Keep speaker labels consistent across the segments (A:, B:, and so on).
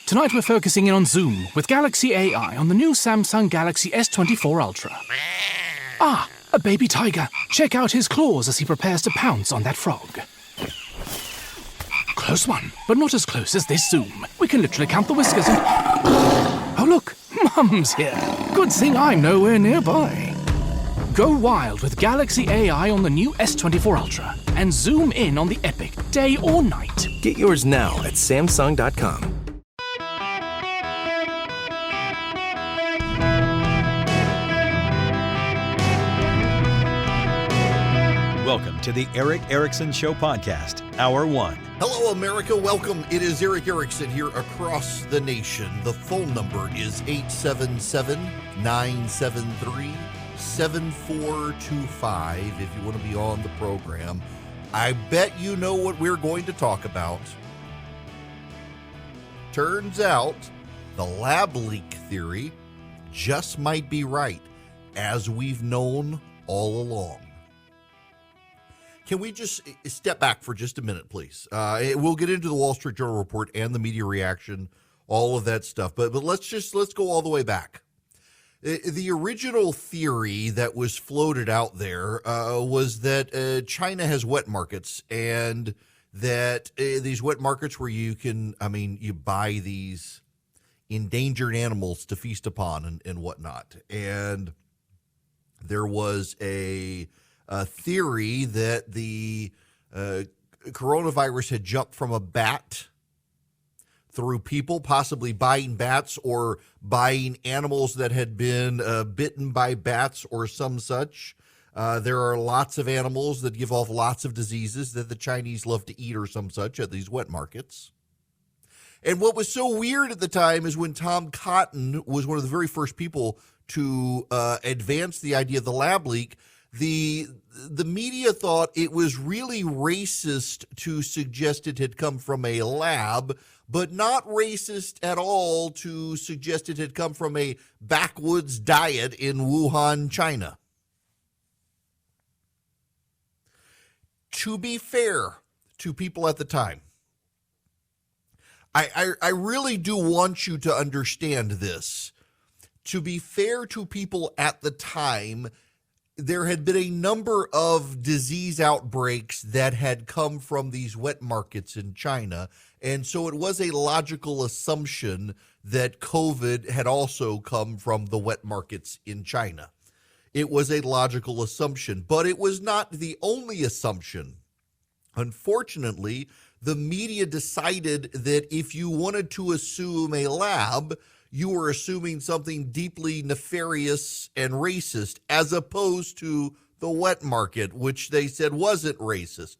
A: Tonight we're focusing in on Zoom with Galaxy AI on the new Samsung Galaxy S24 Ultra. Ah, a baby tiger. Check out his claws as he prepares to pounce on that frog. Close one, but not as close as this Zoom. We can literally count the whiskers and... Oh look, Mum's here. Good thing I'm nowhere nearby. Go wild with Galaxy AI on the new S24 Ultra and zoom in on the epic day or night.
B: Get yours now at Samsung.com.
C: Welcome to the Eric Erickson Show Podcast, Hour 1.
D: Hello, America. Welcome. It is Eric Erickson here across the nation. The phone number is 877-973-7425 if you want to be on the program. I bet you know what we're going to talk about. Turns out the lab leak theory just might be right, as we've known all along. Can we just step back for just a minute, please? We'll get into the Wall Street Journal report and the media reaction, all of that stuff. But let's go all the way back. The original theory that was floated out there was that China has wet markets, and that these wet markets where you buy these endangered animals to feast upon and whatnot. And there was a theory that the coronavirus had jumped from a bat through people, possibly buying bats or buying animals that had been bitten by bats or some such. There are lots of animals that give off lots of diseases that the Chinese love to eat or some such at these wet markets. And what was so weird at the time is when Tom Cotton was one of the very first people to advance the idea of the lab leak, the media thought it was really racist to suggest it had come from a lab, but not racist at all to suggest it had come from a backwoods diet in Wuhan, China. To be fair to people at the time, I really do want you to understand this. To be fair to people at the time, there had been a number of disease outbreaks that had come from these wet markets in China. And so it was a logical assumption that COVID had also come from the wet markets in China. It was a logical assumption, but it was not the only assumption. Unfortunately, the media decided that if you wanted to assume a lab, you were assuming something deeply nefarious and racist, as opposed to the wet market, which they said wasn't racist.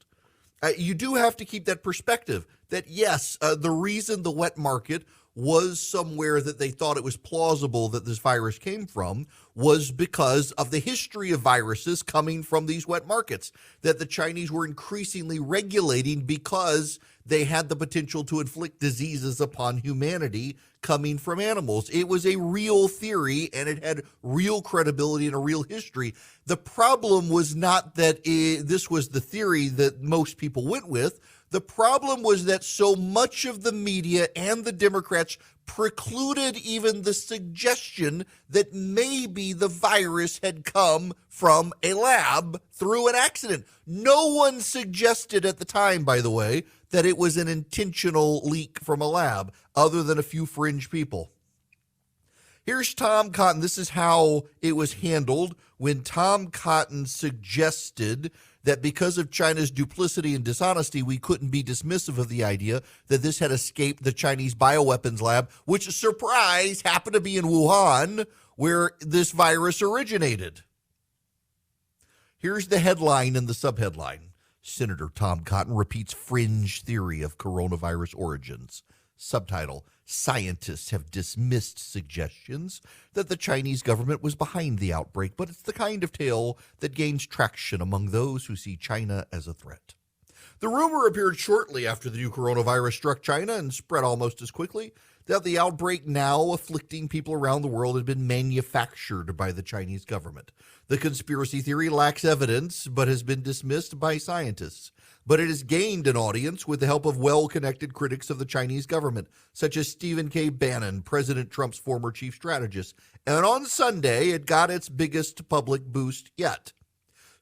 D: You do have to keep that perspective that, yes, the reason the wet market was somewhere that they thought it was plausible that this virus came from was because of the history of viruses coming from these wet markets that the Chinese were increasingly regulating because they had the potential to inflict diseases upon humanity coming from animals. It was a real theory, and it had real credibility and a real history. The problem was not that this was the theory that most people went with. The problem was that so much of the media and the Democrats precluded even the suggestion that maybe the virus had come from a lab through an accident. No one suggested at the time, by the way, that it was an intentional leak from a lab, other than a few fringe people. Here's Tom Cotton. This is how it was handled when Tom Cotton suggested that because of China's duplicity and dishonesty, we couldn't be dismissive of the idea that this had escaped the Chinese bioweapons lab, which, surprise, happened to be in Wuhan, where this virus originated. Here's the headline and the subheadline. Senator Tom Cotton repeats fringe theory of coronavirus origins. Subtitle, scientists have dismissed suggestions that the Chinese government was behind the outbreak, but it's the kind of tale that gains traction among those who see China as a threat. The rumor appeared shortly after the new coronavirus struck China and spread almost as quickly that the outbreak now afflicting people around the world had been manufactured by the Chinese government. The conspiracy theory lacks evidence, but has been dismissed by scientists. but it has gained an audience with the help of well-connected critics of the Chinese government, such as Stephen K. Bannon, President Trump's former chief strategist. And on Sunday, it got its biggest public boost yet.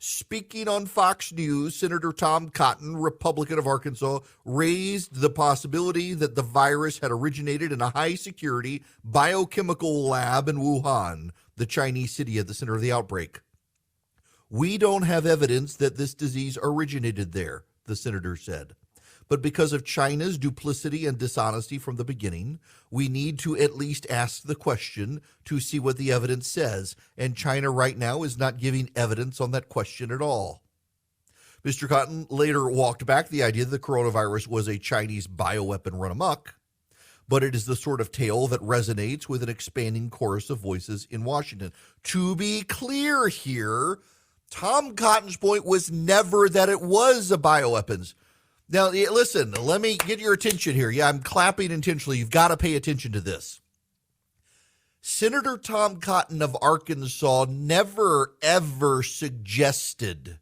D: Speaking on Fox News, Senator Tom Cotton, Republican of Arkansas, raised the possibility that the virus had originated in a high-security biochemical lab in Wuhan, the Chinese city at the center of the outbreak. We don't have evidence that this disease originated there, the senator said. But because of China's duplicity and dishonesty from the beginning, we need to at least ask the question to see what the evidence says. And China right now is not giving evidence on that question at all. Mr. Cotton later walked back the idea that the coronavirus was a Chinese bioweapon run amok, but it is the sort of tale that resonates with an expanding chorus of voices in Washington. To be clear here, Tom Cotton's point was never that it was a bioweapons. Now, listen, let me get your attention here. Yeah, I'm clapping intentionally. You've got to pay attention to this. Senator Tom Cotton of Arkansas never, ever suggested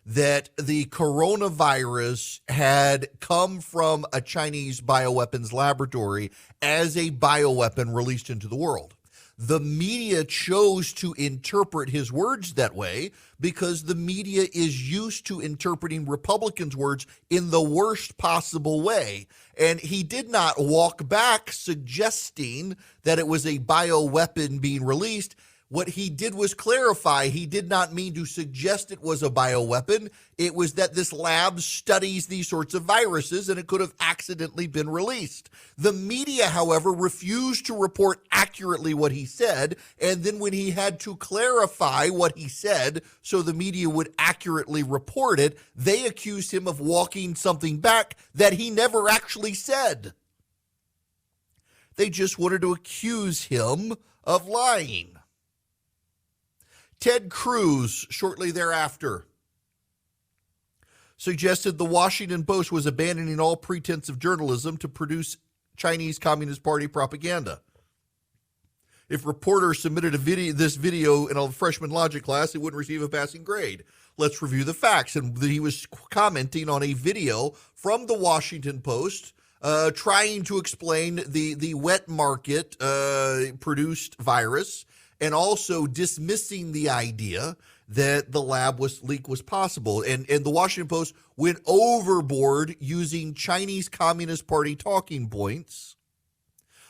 D: that the coronavirus had come from a Chinese bioweapons laboratory as a bioweapon released into the world. The media chose to interpret his words that way because the media is used to interpreting Republicans' words in the worst possible way. And he did not walk back suggesting that it was a bioweapon being released. What he did was clarify. He did not mean to suggest it was a bioweapon. It was that this lab studies these sorts of viruses and it could have accidentally been released. The media, however, refused to report accurately what he said. And then when he had to clarify what he said so the media would accurately report it, they accused him of walking something back that he never actually said. They just wanted to accuse him of lying. Ted Cruz, shortly thereafter, suggested the Washington Post was abandoning all pretense of journalism to produce Chinese Communist Party propaganda. If reporters submitted this video in a freshman logic class, it wouldn't receive a passing grade. Let's review the facts. And he was commenting on a video from the Washington Post trying to explain the wet market produced virus, and also dismissing the idea that the leak was possible. And the Washington Post went overboard using Chinese Communist Party talking points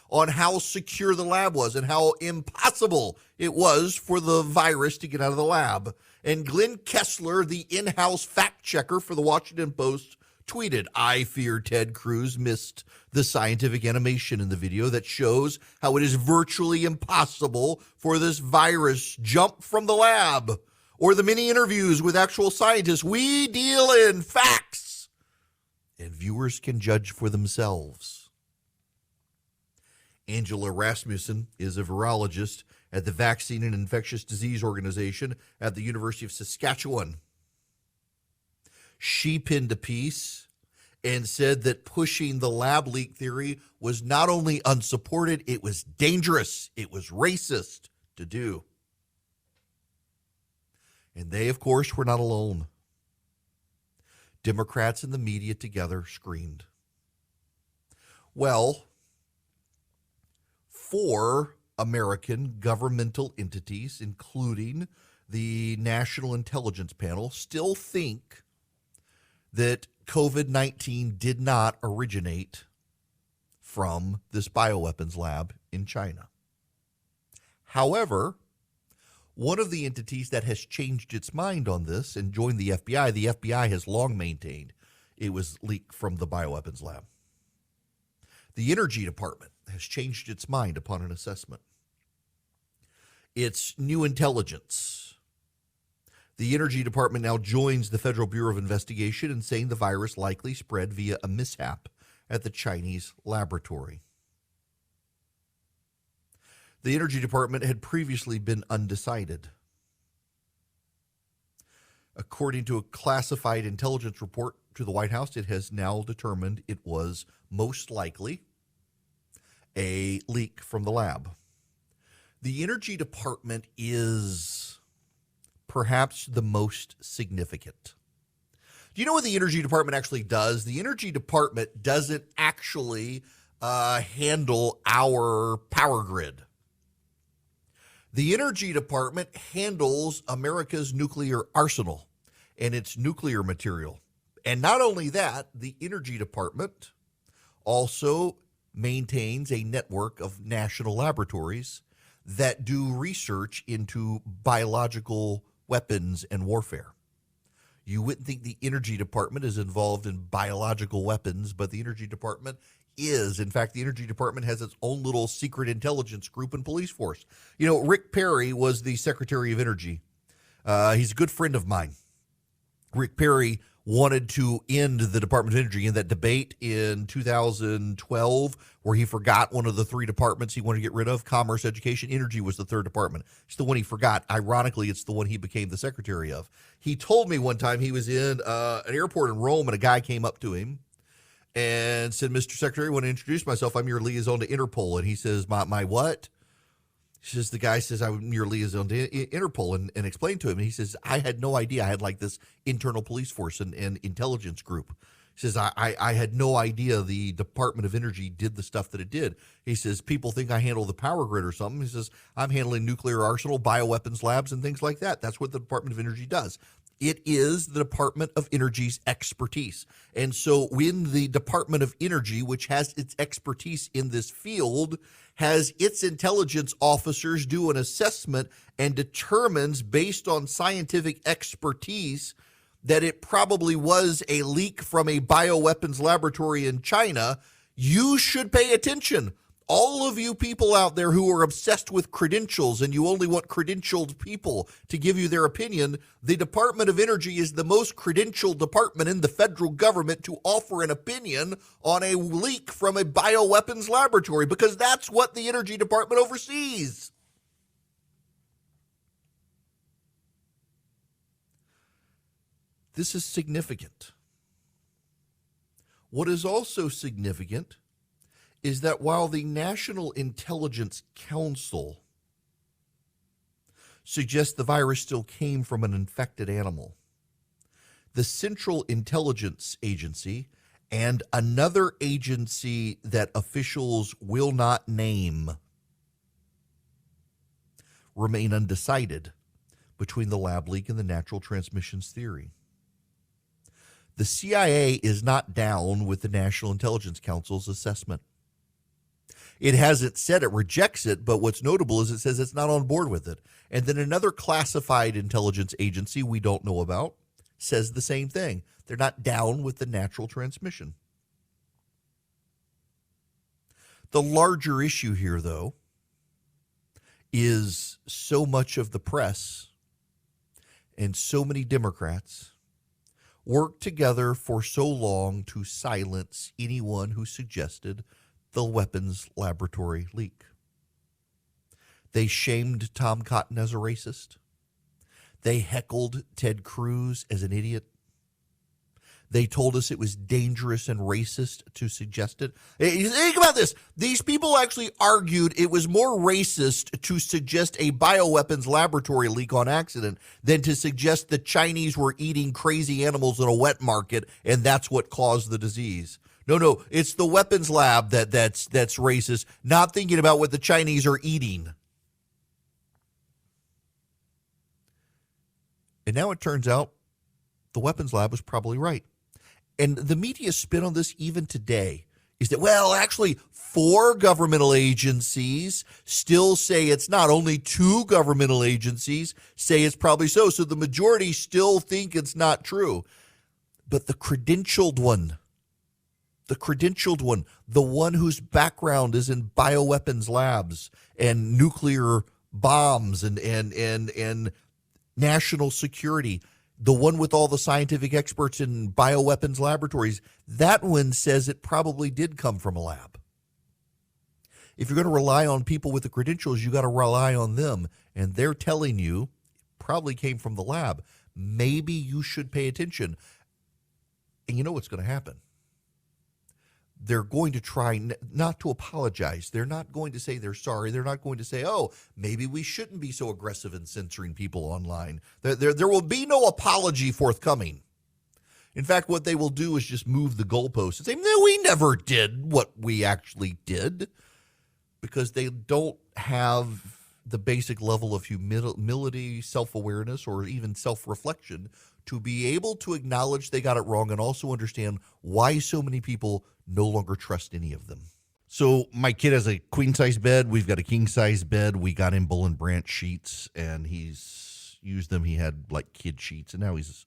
D: on how secure the lab was and how impossible it was for the virus to get out of the lab. And Glenn Kessler, the in-house fact checker for the Washington Post, tweeted, "I fear Ted Cruz missed the scientific animation in the video that shows how it is virtually impossible for this virus jump from the lab, or the many interviews with actual scientists. We deal in facts, and viewers can judge for themselves." Angela Rasmussen is a virologist at the Vaccine and Infectious Disease Organization at the University of Saskatchewan. She penned a piece and said that pushing the lab leak theory was not only unsupported, it was dangerous, it was racist to do. And they, of course, were not alone. Democrats and the media together screamed. Well, 4 American governmental entities, including the National Intelligence Panel, still think that COVID-19 did not originate from this bioweapons lab in China. However, one of the entities that has changed its mind on this and joined the FBI has long maintained it was leaked from the bioweapons lab. The Energy Department has changed its mind upon an assessment. It's new intelligence. The Energy Department now joins the Federal Bureau of Investigation in saying the virus likely spread via a mishap at the Chinese laboratory. The Energy Department had previously been undecided. According to a classified intelligence report to the White House, it has now determined it was most likely a leak from the lab. The Energy Department is perhaps the most significant. Do you know what the Energy Department actually does? The Energy Department doesn't actually handle our power grid. The Energy Department handles America's nuclear arsenal and its nuclear material. And not only that, the Energy Department also maintains a network of national laboratories that do research into biological weapons and warfare. You wouldn't think the Energy Department is involved in biological weapons, but the Energy Department is. In fact, the Energy Department has its own little secret intelligence group and police force. You know, Rick Perry was the Secretary of Energy. He's a good friend of mine. Rick Perry wanted to end the Department of Energy in that debate in 2012 where he forgot one of the three departments he wanted to get rid of. Commerce, Education, Energy was the third department. It's the one he forgot. Ironically, it's the one he became the secretary of. He told me one time he was in an airport in Rome and a guy came up to him and said, "Mr. Secretary, I want to introduce myself. I'm your liaison to Interpol." And he says, my what? He says, the guy says, "I'm your liaison to Interpol," and explained to him. And he says, "I had no idea I had like this internal police force and intelligence group." He says, I had no idea the Department of Energy did the stuff that it did. He says, "People think I handle the power grid or something." He says, "I'm handling nuclear arsenal, bioweapons labs, and things like that. That's what the Department of Energy does." It is the Department of Energy's expertise. And so when the Department of Energy, which has its expertise in this field, has its intelligence officers do an assessment and determines based on scientific expertise that it probably was a leak from a bioweapons laboratory in China, you should pay attention. All of you people out there who are obsessed with credentials and you only want credentialed people to give you their opinion, the Department of Energy is the most credentialed department in the federal government to offer an opinion on a leak from a bioweapons laboratory because that's what the Energy Department oversees. This is significant. What is also significant is that while the National Intelligence Council suggests the virus still came from an infected animal, the Central Intelligence Agency and another agency that officials will not name remain undecided between the lab leak and the natural transmissions theory. The CIA is not down with the National Intelligence Council's assessment. It hasn't said it rejects it, but what's notable is it says it's not on board with it. And then another classified intelligence agency we don't know about says the same thing. They're not down with the natural transmission. The larger issue here, though, is so much of the press and so many Democrats worked together for so long to silence anyone who suggested the weapons laboratory leak. They shamed Tom Cotton as a racist. They heckled Ted Cruz as an idiot. They told us it was dangerous and racist to suggest it. Think about this. These people actually argued it was more racist to suggest a bioweapons laboratory leak on accident than to suggest the Chinese were eating crazy animals in a wet market and that's what caused the disease. No, it's the weapons lab that's racist, not thinking about what the Chinese are eating. And now it turns out the weapons lab was probably right. And the media spin on this even today is that, well, actually 4 governmental agencies still say it's not. Only 2 governmental agencies say it's probably so. So the majority still think it's not true. But the credentialed one, the one whose background is in bioweapons labs and nuclear bombs and national security, the one with all the scientific experts in bioweapons laboratories, that one says it probably did come from a lab. If you're going to rely on people with the credentials, you got to rely on them. And they're telling you it probably came from the lab. Maybe you should pay attention. And you know what's going to happen? They're going to try not to apologize. They're not going to say they're sorry. They're not going to say, oh, maybe we shouldn't be so aggressive in censoring people online. There will be no apology forthcoming. In fact, what they will do is just move the goalposts and say, no, we never did what we actually did, because they don't have the basic level of humility, self-awareness, or even self-reflection to be able to acknowledge they got it wrong and also understand why so many people no longer trust any of them. So my kid has a queen-size bed. We've got a king-size bed. We got him Bull and Branch sheets, and he's used them. He had like kid sheets, and now he's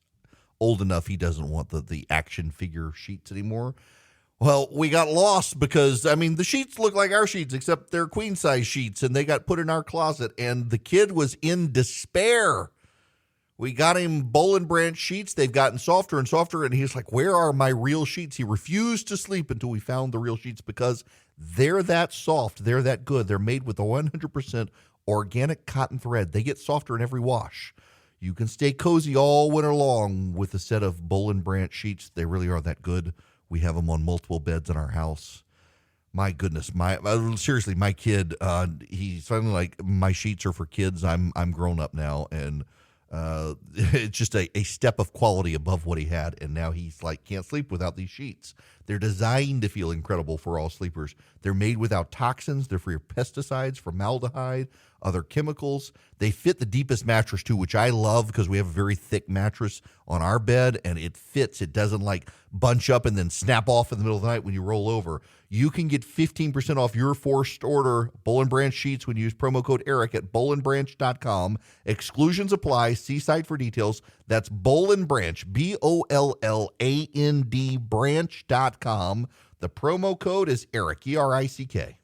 D: old enough he doesn't want the action figure sheets anymore. Well, we got lost because, I mean, the sheets look like our sheets, except they're queen-size sheets, and they got put in our closet, and the kid was in despair. We got him Bull and Branch sheets. They've gotten softer and softer, and he's like, where are my real sheets? He refused to sleep until we found the real sheets because they're that soft. They're that good. They're made with a 100% organic cotton thread. They get softer in every wash. You can stay cozy all winter long with a set of Bull and Branch sheets. They really are that good. We have them on multiple beds in our house. My goodness, seriously, my kid, he's finally like, my sheets are for kids. I'm grown up now, and it's just a step of quality above what he had, and now he's like, can't sleep without these sheets. They're designed to feel incredible for all sleepers. They're made without toxins. They're free of pesticides, formaldehyde, other chemicals. They fit the deepest mattress too, which I love because we have a very thick mattress on our bed, and it fits. It doesn't like bunch up and then snap off in the middle of the night when you roll over. You can get 15% off your first order Bull and Branch sheets when you use promo code ERIC at bullandbranch.com. Exclusions apply. See site for details. That's Bull and Branch, BOLLAND branch.com. The promo code is ERIC, ERICK.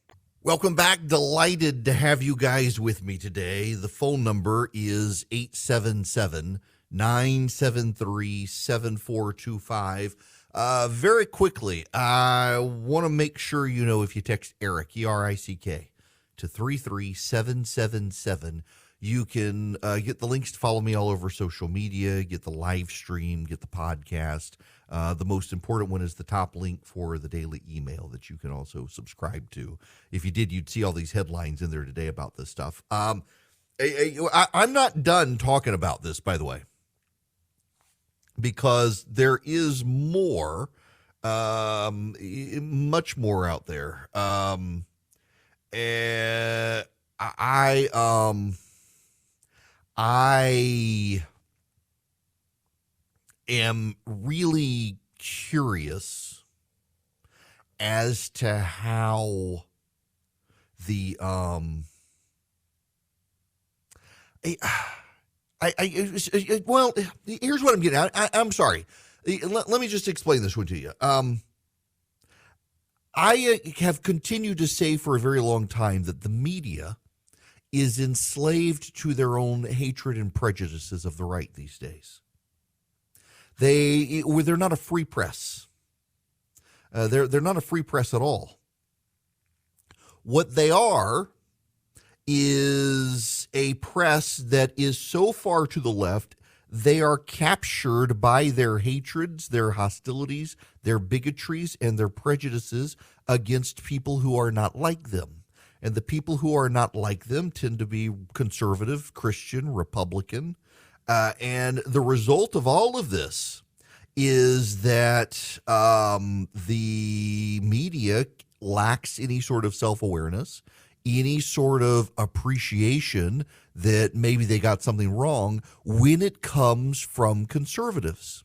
D: Welcome back. Delighted to have you guys with me today. The phone number is 877-973-7425. Very quickly, I want to make sure you know, if you text ERIC, ERICK, to 33777, you can get the links to follow me all over social media, get the live stream, get the podcast. The most important one is the top link for the daily email that you can also subscribe to. If you did, you'd see all these headlines in there today about this stuff. I'm not done talking about this, by the way, because there is more, much more out there. And I am really curious as to how the well, here's what I'm getting at. I'm sorry. Let me just explain this one to you. I have continued to say for a very long time that the media is enslaved to their own hatred and prejudices of the right these days. They're not a free press. They're not a free press at all. What they are is a press that is so far to the left, they are captured by their hatreds, their hostilities, their bigotries, and their prejudices against people who are not like them. And the people who are not like them tend to be conservative, Christian, Republican. And the result of all of this is that the media lacks any sort of self-awareness, any sort of appreciation that maybe they got something wrong when it comes from conservatives.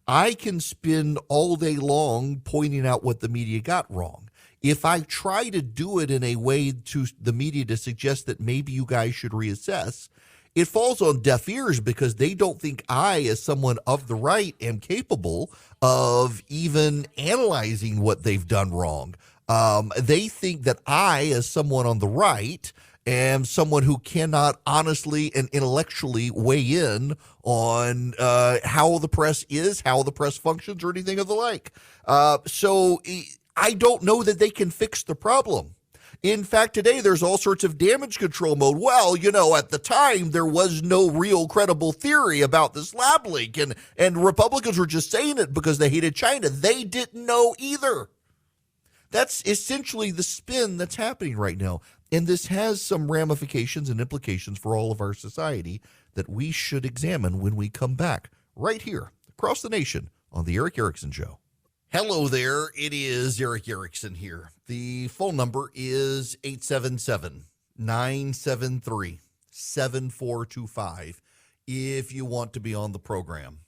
D: I can spend all day long pointing out what the media got wrong. If I try to do it in a way to the media to suggest that maybe you guys should reassess, it falls on deaf ears because they don't think I, as someone of the right, am capable of even analyzing what they've done wrong. They think that I, as someone on the right, am someone who cannot honestly and intellectually weigh in on how the press is, how the press functions, or anything of the like. So I don't know that they can fix the problem. In fact, today there's all sorts of damage control mode. Well, you know, at the time there was no real credible theory about this lab leak, and Republicans were just saying it because they hated China. They didn't know either. That's essentially the spin that's happening right now. And this has some ramifications and implications for all of our society that we should examine when we come back right here across the nation on the Eric Erickson Show. Hello there. It is Eric Erickson here. The phone number is 877-973-7425 if you want to be on the program.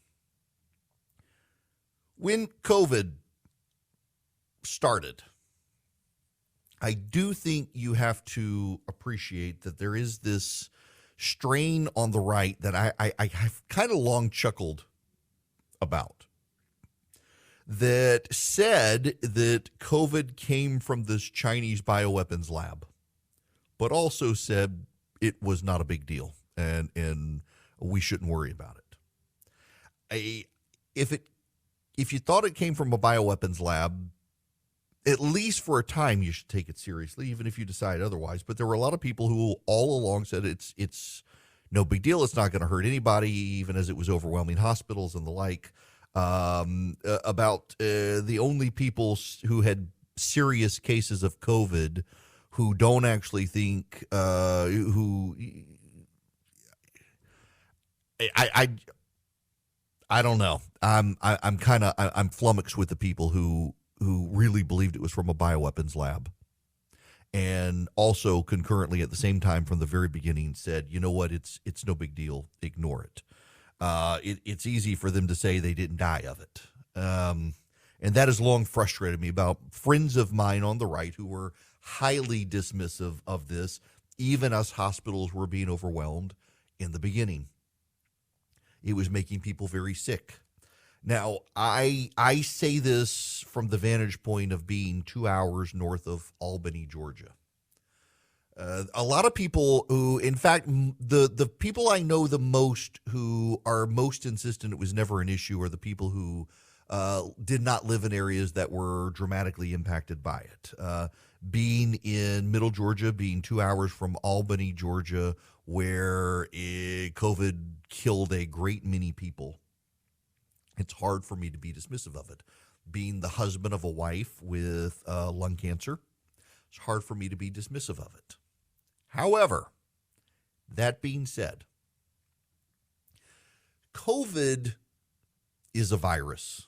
D: When COVID started, I do think you have to appreciate that there is this strain on the right that I've kind of long chuckled about, that said that COVID came from this Chinese bioweapons lab, but also said it was not a big deal and we shouldn't worry about it. If you thought it came from a bioweapons lab, at least for a time, you should take it seriously, even if you decide otherwise. But there were a lot of people who all along said it's no big deal. It's not going to hurt anybody, even as it was overwhelming hospitals and the like. About the only people who had serious cases of COVID who don't actually think I don't know. I'm flummoxed with the people who really believed it was from a bioweapons lab, and also concurrently at the same time from the very beginning said, you know what, it's no big deal, ignore it. It's easy for them to say they didn't die of it. And that has long frustrated me about friends of mine on the right who were highly dismissive of this, even as hospitals were being overwhelmed in the beginning. It was making people very sick. Now, I say this from the vantage point of being 2 hours north of Albany, Georgia. A lot of people who, in fact, the people I know the most who are most insistent it was never an issue are the people who did not live in areas that were dramatically impacted by it. Being in Middle Georgia, being 2 hours from Albany, Georgia, where COVID killed a great many people, it's hard for me to be dismissive of it. Being the husband of a wife with lung cancer, it's hard for me to be dismissive of it. However, that being said, COVID is a virus.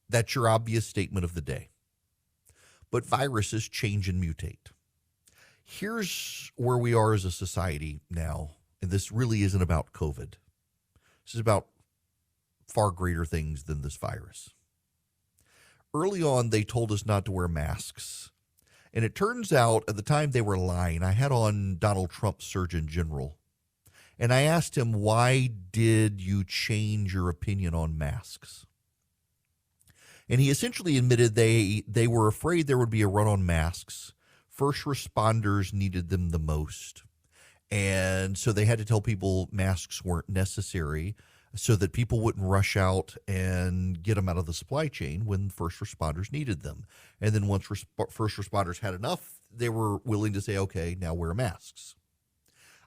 D: That's your obvious statement of the day. But viruses change and mutate. Here's where we are as a society now, and this really isn't about COVID. This is about far greater things than this virus. Early on, they told us not to wear masks. And it turns out at the time they were lying. I had on Donald Trump's Surgeon General. And I asked him, why did you change your opinion on masks? And he essentially admitted they were afraid there would be a run on masks. First responders needed them the most. And so they had to tell people masks weren't necessary so that people wouldn't rush out and get them out of the supply chain when first responders needed them. And then once first responders had enough, they were willing to say, okay, now wear masks.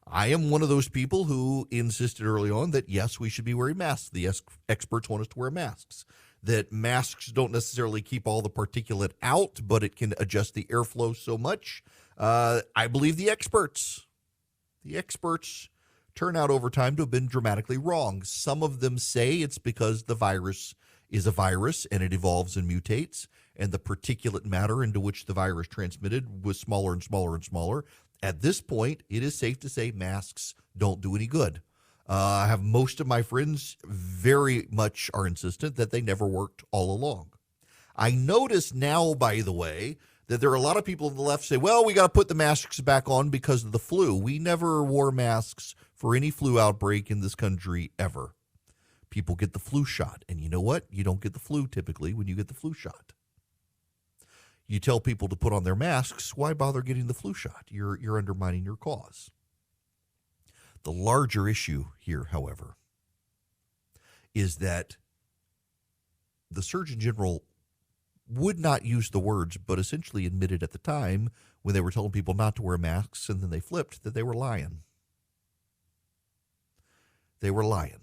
D: I am one of those people who insisted early on that, yes, we should be wearing masks. The experts want us to wear masks. That masks don't necessarily keep all the particulate out, but it can adjust the airflow so much. I believe the experts. The experts turn out over time to have been dramatically wrong. Some of them say it's because the virus is a virus and it evolves and mutates, and the particulate matter into which the virus transmitted was smaller and smaller and smaller. At this point, it is safe to say masks don't do any good. I have most of my friends very much are insistent that they never worked all along. I notice now, by the way, that there are a lot of people on the left say, well, we got to put the masks back on because of the flu. We never wore masks for any flu outbreak in this country ever. People get the flu shot. And you know what? You don't get the flu typically when you get the flu shot. You tell people to put on their masks, why bother getting the flu shot? You're undermining your cause. The larger issue here, however, is that the Surgeon General would not use the words, but essentially admitted at the time when they were telling people not to wear masks, and then they flipped, that they were lying. They were lying.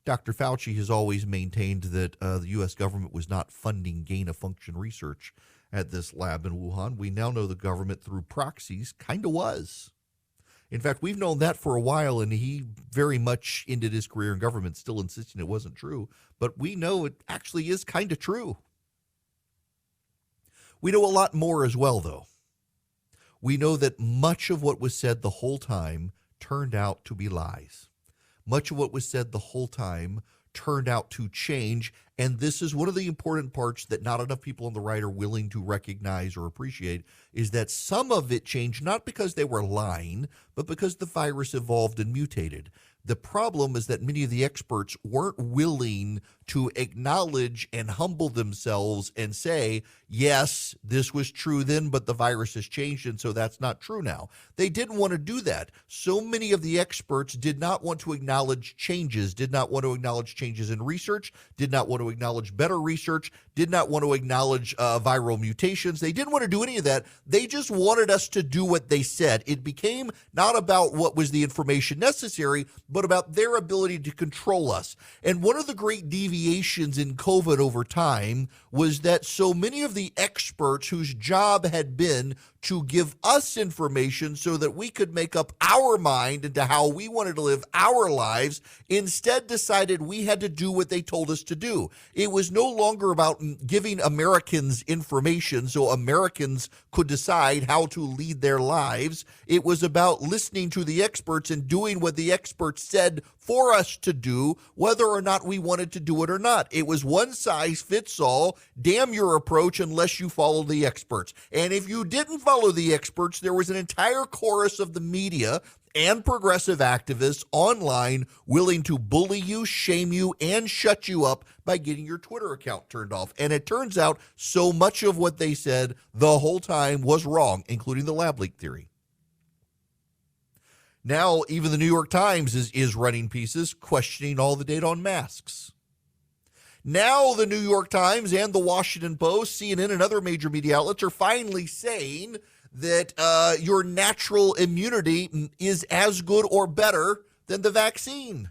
D: Dr. Fauci has always maintained that the U.S. government was not funding gain-of-function research at this lab in Wuhan. We now know the government, through proxies, kind of was. In fact, we've known that for a while, and he very much ended his career in government still insisting it wasn't true. But we know it actually is kind of true. We know a lot more as well, though. We know that much of what was said the whole time turned out to be lies. Much of what was said the whole time turned out to change, and this is one of the important parts that not enough people on the right are willing to recognize or appreciate, is that some of it changed not because they were lying, but because the virus evolved and mutated. The problem is that many of the experts weren't willing to acknowledge and humble themselves and say, yes, this was true then, but the virus has changed, and so that's not true now. They didn't want to do that. So many of the experts did not want to acknowledge changes, did not want to acknowledge changes in research, did not want to acknowledge better research, did not want to acknowledge viral mutations. They didn't want to do any of that. They just wanted us to do what they said. It became not about what was the information necessary, but about their ability to control us. And one of the great deviations in COVID over time was that so many of the experts whose job had been to give us information so that we could make up our mind into how we wanted to live our lives, instead decided we had to do what they told us to do. It was no longer about giving Americans information so Americans could decide how to lead their lives. It was about listening to the experts and doing what the experts said for us to do, whether or not we wanted to do it or not. It was one size fits all, damn your approach unless you follow the experts. And if you didn't follow the experts, there was an entire chorus of the media and progressive activists online willing to bully you, shame you, and shut you up by getting your Twitter account turned off. And it turns out so much of what they said the whole time was wrong, including the lab leak theory. Now, even the New York Times is running pieces questioning all the data on masks. Now, the New York Times and the Washington Post, CNN, and other major media outlets are finally saying that your natural immunity is as good or better than the vaccine.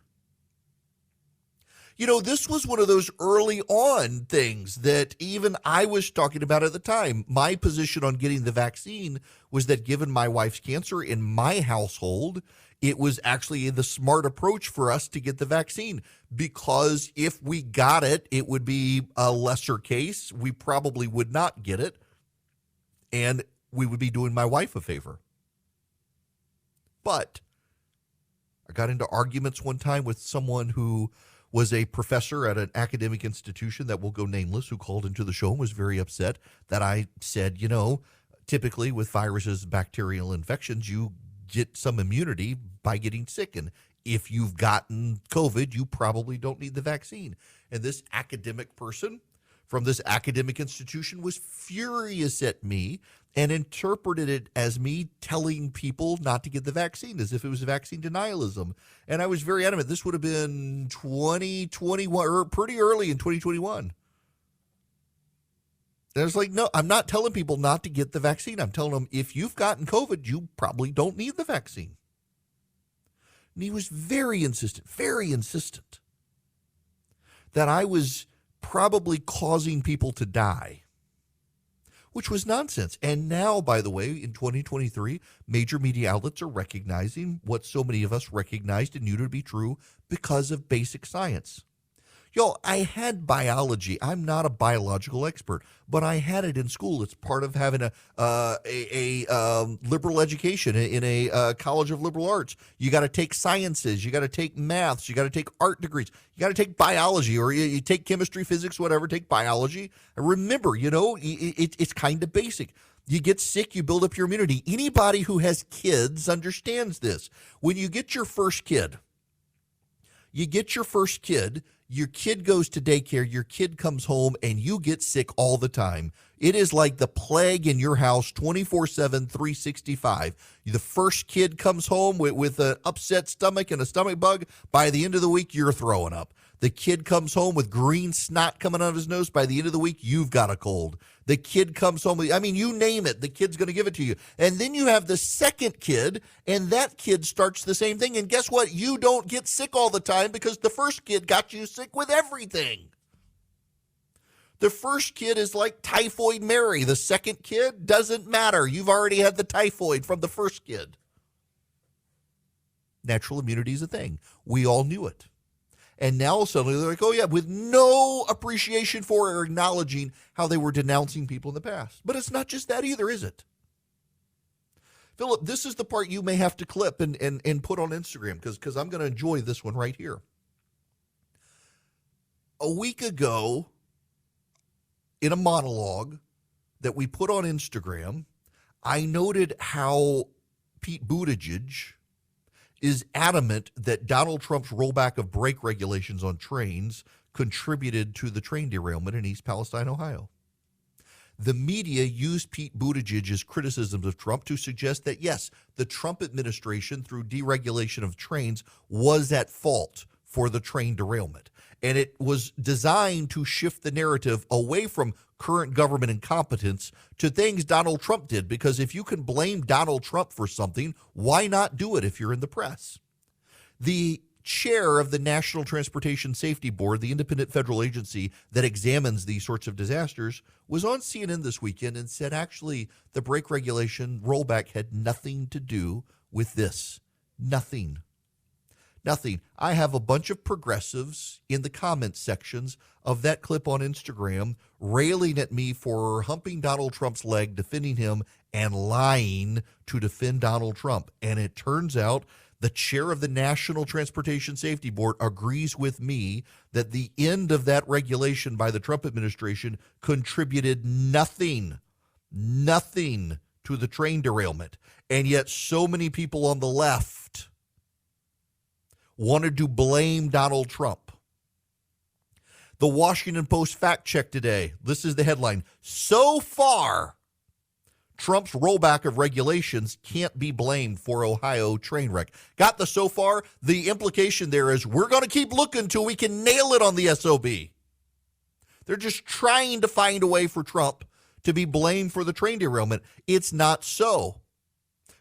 D: You know, this was one of those early on things that even I was talking about at the time. My position on getting the vaccine was that given my wife's cancer in my household, it was actually the smart approach for us to get the vaccine, because if we got it, it would be a lesser case. We probably would not get it, and we would be doing my wife a favor. But I got into arguments one time with someone who was a professor at an academic institution that will go nameless, who called into the show and was very upset that I said, you know, typically with viruses, bacterial infections, you get some immunity by getting sick. And if you've gotten COVID, you probably don't need the vaccine. And this academic person from this academic institution was furious at me and interpreted it as me telling people not to get the vaccine, as if it was vaccine denialism. And I was very adamant. This would have been 2021, or pretty early in 2021. And I was like, no, I'm not telling people not to get the vaccine. I'm telling them, if you've gotten COVID, you probably don't need the vaccine. And he was very insistent that I was probably causing people to die, which was nonsense. And now, by the way, in 2023, major media outlets are recognizing what so many of us recognized and knew to be true because of basic science. Y'all, I had biology. I'm not a biological expert, but I had it in school. It's part of having a liberal education in a college of liberal arts. You got to take sciences. You got to take maths. You got to take art degrees. You got to take biology, or you take chemistry, physics, whatever. Take biology. And remember, you know, it's kind of basic. You get sick, you build up your immunity. Anybody who has kids understands this. When you get your first kid, your kid goes to daycare, your kid comes home, and you get sick all the time. It is like the plague in your house 24/7, 365. The first kid comes home with an upset stomach and a stomach bug. By the end of the week, you're throwing up. The kid comes home with green snot coming out of his nose. By the end of the week, you've got a cold. The kid comes home with, I mean, you name it, the kid's going to give it to you. And then you have the second kid, and that kid starts the same thing. And guess what? You don't get sick all the time because the first kid got you sick with everything. The first kid is like Typhoid Mary. The second kid doesn't matter. You've already had the typhoid from the first kid. Natural immunity is a thing. We all knew it. And now suddenly they're like, oh, yeah, with no appreciation for or acknowledging how they were denouncing people in the past. But it's not just that either, is it? Philip, this is the part you may have to clip and put on Instagram because I'm going to enjoy this one right here. A week ago, in a monologue that we put on Instagram, I noted how Pete Buttigieg is adamant that Donald Trump's rollback of brake regulations on trains contributed to the train derailment in East Palestine, Ohio. The media used Pete Buttigieg's criticisms of Trump to suggest that, yes, the Trump administration, through deregulation of trains, was at fault for the train derailment. And it was designed to shift the narrative away from current government incompetence to things Donald Trump did. Because if you can blame Donald Trump for something, why not do it if you're in the press? The chair of the National Transportation Safety Board, the independent federal agency that examines these sorts of disasters, was on CNN this weekend and said, actually, the brake regulation rollback had nothing to do with this. Nothing. I have a bunch of progressives in the comment sections of that clip on Instagram railing at me for humping Donald Trump's leg, defending him, and lying to defend Donald Trump. And it turns out the chair of the National Transportation Safety Board agrees with me that the end of that regulation by the Trump administration contributed nothing to the train derailment. And yet so many people on the left wanted to blame Donald Trump. The Washington Post fact check today. This is the headline. So far, Trump's rollback of regulations can't be blamed for Ohio train wreck. Got the so far? The implication there is we're going to keep looking until we can nail it on the SOB. They're just trying to find a way for Trump to be blamed for the train derailment. It's not so.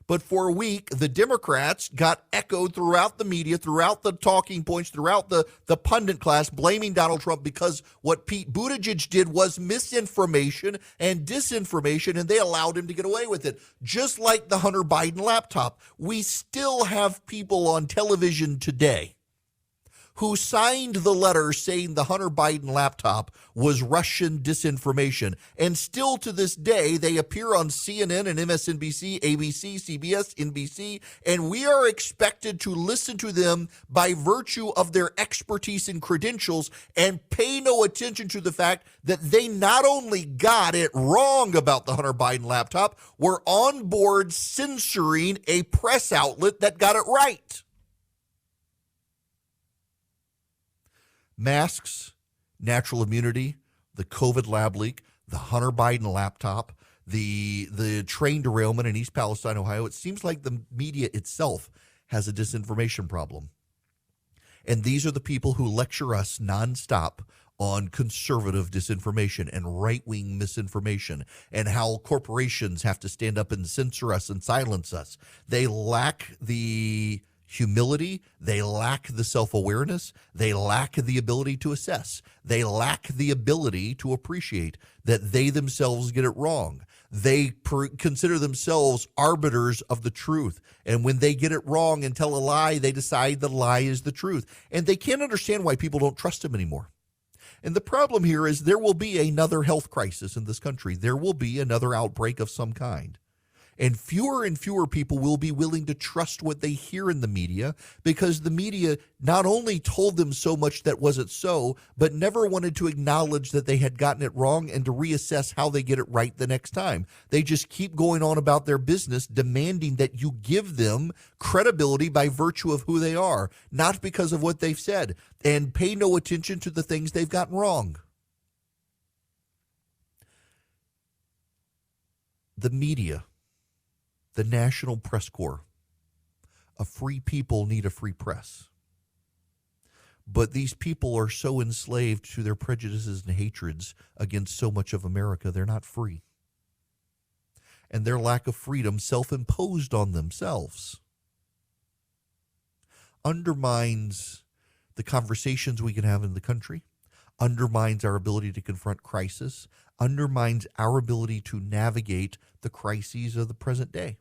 D: But for a week, the Democrats got echoed throughout the media, throughout the talking points, throughout the pundit class, blaming Donald Trump because what Pete Buttigieg did was misinformation and disinformation, and they allowed him to get away with it. Just like the Hunter Biden laptop. We still have people on television today who signed the letter saying the Hunter Biden laptop was Russian disinformation. And still to this day, they appear on CNN and MSNBC, ABC, CBS, NBC, and we are expected to listen to them by virtue of their expertise and credentials and pay no attention to the fact that they not only got it wrong about the Hunter Biden laptop, were on board censoring a press outlet that got it right. Masks, natural immunity, the COVID lab leak, the Hunter Biden laptop, the train derailment in East Palestine, Ohio. It seems like the media itself has a disinformation problem. And these are the people who lecture us nonstop on conservative disinformation and right-wing misinformation and how corporations have to stand up and censor us and silence us. They lack the humility, they lack the self-awareness, they lack the ability to assess, they lack the ability to appreciate that they themselves get it wrong. They consider themselves arbiters of the truth, and when they get it wrong and tell a lie, they decide the lie is the truth, and they can't understand why people don't trust them anymore. And the problem here is there will be another health crisis in this country. There will be another outbreak of some kind. And fewer people will be willing to trust what they hear in the media because the media not only told them so much that wasn't so, but never wanted to acknowledge that they had gotten it wrong and to reassess how they get it right the next time. They just keep going on about their business, demanding that you give them credibility by virtue of who they are, not because of what they've said, and pay no attention to the things they've gotten wrong. The media, the National Press Corps. A free people need a free press. But these people are so enslaved to their prejudices and hatreds against so much of America, they're not free. And their lack of freedom, self-imposed on themselves, undermines the conversations we can have in the country, undermines our ability to confront crisis, undermines our ability to navigate the crises of the present day.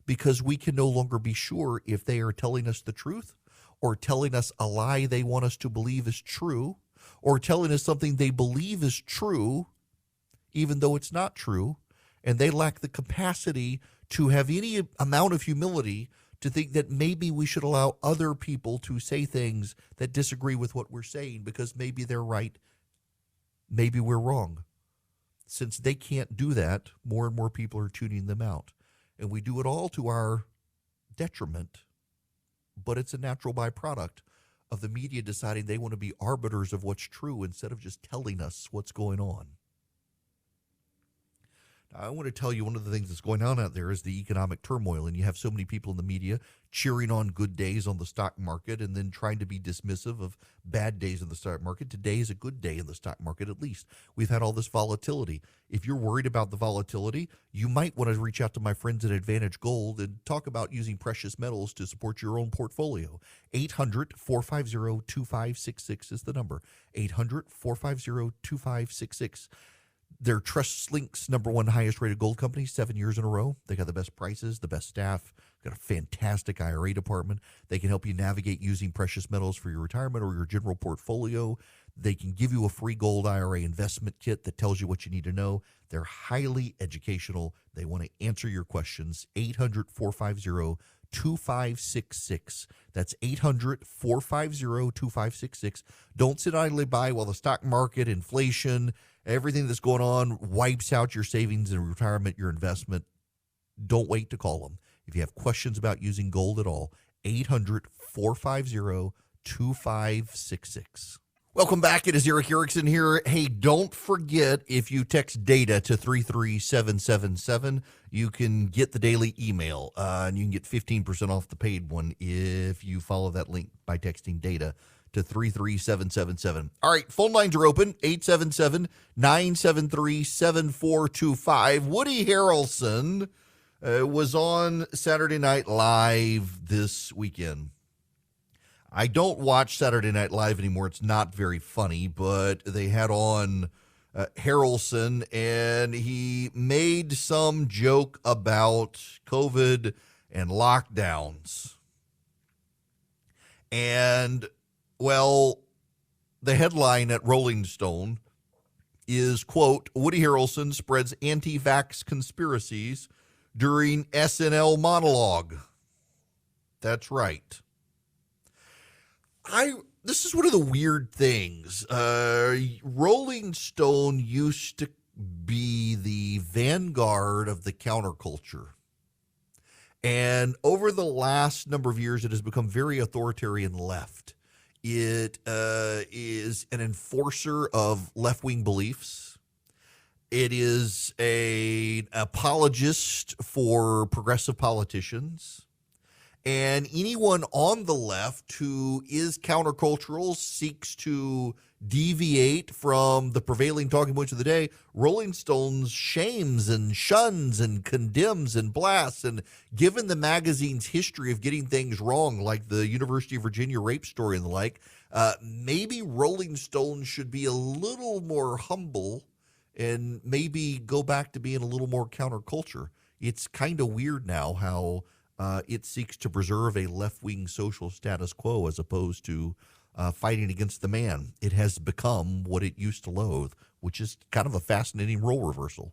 D: because we can no longer be sure if they are telling us the truth or telling us a lie they want us to believe is true or telling us something they believe is true even though it's not true, and they lack the capacity to have any amount of humility to think that maybe we should allow other people to say things that disagree with what we're saying because maybe they're right, maybe we're wrong. Since they can't do that, more and more people are tuning them out. And we do it all to our detriment, but it's a natural byproduct of the media deciding they want to be arbiters of what's true instead of just telling us what's going on. I want to tell you one of the things that's going on out there is the economic turmoil, and you have so many people in the media cheering on good days on the stock market and then trying to be dismissive of bad days in the stock market. Today is a good day in the stock market, at least. We've had all this volatility. If you're worried about the volatility, you might want to reach out to my friends at Advantage Gold and talk about using precious metals to support your own portfolio. 800-450-2566 is the number. 800-450-2566. They're TrustLink's #1 highest rated gold company 7 years in a row. They got the best prices, the best staff, got a fantastic IRA department. They can help you navigate using precious metals for your retirement or your general portfolio. They can give you a free gold IRA investment kit that tells you what you need to know. They're highly educational. They want to answer your questions. 800-450-2566. That's 800-450-2566. Don't sit idly by while the stock market, inflation, everything that's going on wipes out your savings and retirement, your investment. Don't wait to call them. If you have questions about using gold at all, 800-450-2566. Welcome back. It is Eric Erickson here. Hey, don't forget, if you text DATA to 33777, you can get the daily email, and you can get 15% off the paid one if you follow that link by texting DATA to 33777. All right, phone lines are open, 877-973-7425. Woody Harrelson was on Saturday Night Live this weekend. I don't watch Saturday Night Live anymore. It's not very funny, but they had on Harrelson, and he made some joke about COVID and lockdowns. And, well, the headline at Rolling Stone is, quote, Woody Harrelson spreads anti-vax conspiracies during SNL monologue. That's right. This is one of the weird things. Rolling Stone used to be the vanguard of the counterculture. And over the last number of years, it has become very authoritarian left. It is an enforcer of left-wing beliefs. It is an apologist for progressive politicians. And anyone on the left who is countercultural, seeks to deviate from the prevailing talking points of the day, Rolling Stones shames and shuns and condemns and blasts. And given the magazine's history of getting things wrong, like the University of Virginia rape story and the like, maybe Rolling Stones should be a little more humble and maybe go back to being a little more counterculture. It's kind of weird now how it seeks to preserve a left-wing social status quo as opposed to fighting against the man. It has become what it used to loathe, which is kind of a fascinating role reversal.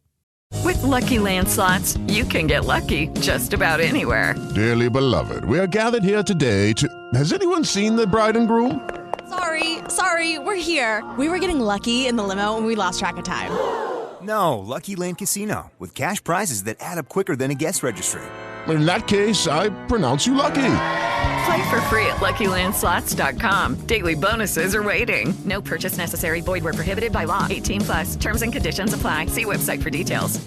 E: With Lucky Land Slots, you can get lucky just about anywhere.
F: Dearly beloved, we are gathered here today to... Has anyone seen the bride and groom?
G: Sorry, we're here. We were getting lucky in the limo and we lost track of time.
H: No, Lucky Land Casino, with cash prizes that add up quicker than a guest registry.
F: In that case, I pronounce you lucky.
E: Play for free at LuckyLandSlots.com. Daily bonuses are waiting. No purchase necessary. Void where prohibited by law. 18+. Terms and conditions apply. See website for details.